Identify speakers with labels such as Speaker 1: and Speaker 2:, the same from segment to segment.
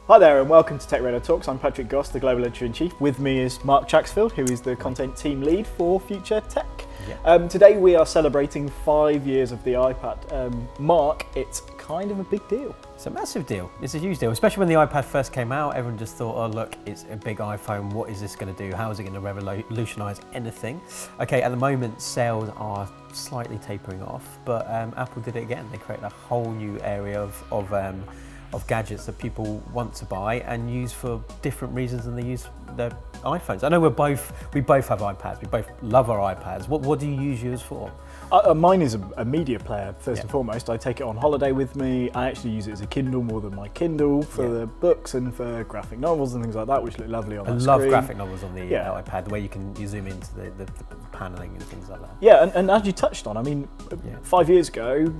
Speaker 1: Hi there and welcome to TechRadar Talks. I'm Patrick Goss, the Global Editor-in-Chief. With me is Mark Chaxfield, who is the Content Team Lead for Future Tech. Yeah. Today we are celebrating 5 years of the iPad. Mark, it's kind of a big deal.
Speaker 2: It's a massive deal. It's a huge deal, especially when the iPad first came out. Everyone just thought, oh look, it's a big iPhone. What is this going to do? How is it going to revolutionize anything? Okay, at the moment sales are slightly tapering off, but Apple did it again. They created a whole new area of gadgets that people want to buy and use for different reasons than they use their iPhones. I know we both have iPads. We both love our iPads. What do you use yours for?
Speaker 1: Mine is a media player, first and foremost. I take it on holiday with me. I actually use it as a Kindle more than my Kindle for the books and for graphic novels and things like that, which look lovely on the screen. I love
Speaker 2: graphic novels on the iPad, the way you zoom into the paneling and things like that.
Speaker 1: Yeah, and as you touched on, I mean, 5 years ago,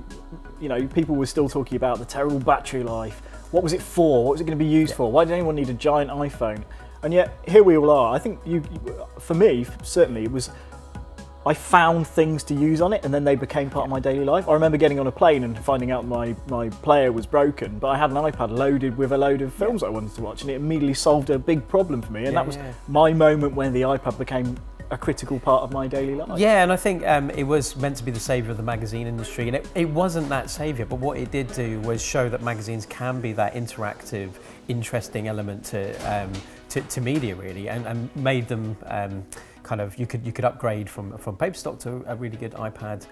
Speaker 1: you know, people were still talking about the terrible battery life. What was it for? What was it going to be used for? Why did anyone need a giant iPhone? And yet, here we all are. I think for me, certainly, it was, I found things to use on it and then they became part of my daily life. I remember getting on a plane and finding out my player was broken, but I had an iPad loaded with a load of films I wanted to watch, and it immediately solved a big problem for me. And that was my moment when the iPad became a critical part of my daily life.
Speaker 2: Yeah, and I think it was meant to be the saviour of the magazine industry, and it wasn't that saviour, but what it did do was show that magazines can be that interactive, interesting element to media, really, and made them kind of, you could upgrade from paper stock to a really good iPad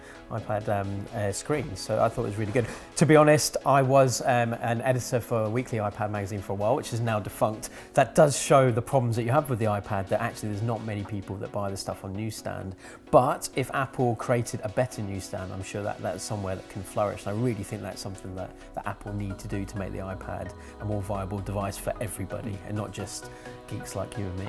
Speaker 2: screen. So I thought it was really good. To be honest, I was an editor for a weekly iPad magazine for a while, which is now defunct. That does show the problems that you have with the iPad, that actually there's not many people that buy the stuff on newsstand. But if Apple created a better newsstand, I'm sure that's somewhere that can flourish. And I really think that's something that Apple need to do to make the iPad a more viable device for everybody and not just geeks like you and me.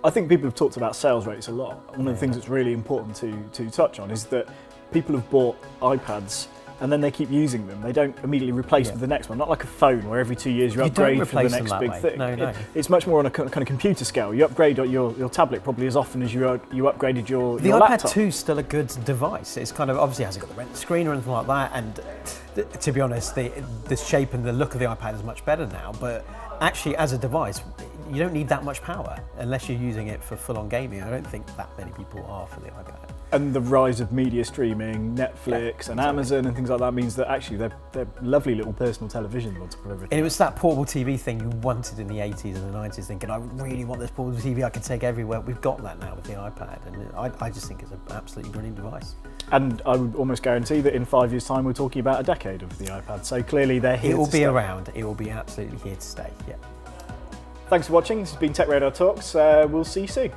Speaker 1: I think people have talked about sales rates a lot. One of the things that's really important to touch on is that people have bought iPads and then they keep using them. They don't immediately replace with the next one. Not like a phone where every 2 years you upgrade for the next big thing.
Speaker 2: No.
Speaker 1: It's much more on a kind of computer scale. You upgrade your tablet probably as often as you upgraded your
Speaker 2: laptop. The iPad 2 is still a good device. It's kind of, obviously hasn't got the rent screen or anything like that, and to be honest, the shape and the look of the iPad is much better now, but actually as a device, you don't need that much power unless you're using it for full-on gaming. I don't think that many people are for the iPad. And
Speaker 1: the rise of media streaming, Netflix and Amazon and things like that means that actually they're lovely little personal televisions on top of everything.
Speaker 2: And it was that portable TV thing you wanted in the 80s and the 90s, thinking, I really want this portable TV I can take everywhere. We've got that now with the iPad, and I just think it's an absolutely brilliant device.
Speaker 1: And I would almost guarantee that in 5 years' time we're talking about a decade of the iPad. So clearly they're here to stay.
Speaker 2: It will be around. It will be absolutely here to stay, yeah.
Speaker 1: Thanks for watching. This has been TechRadar Talks. We'll see you soon.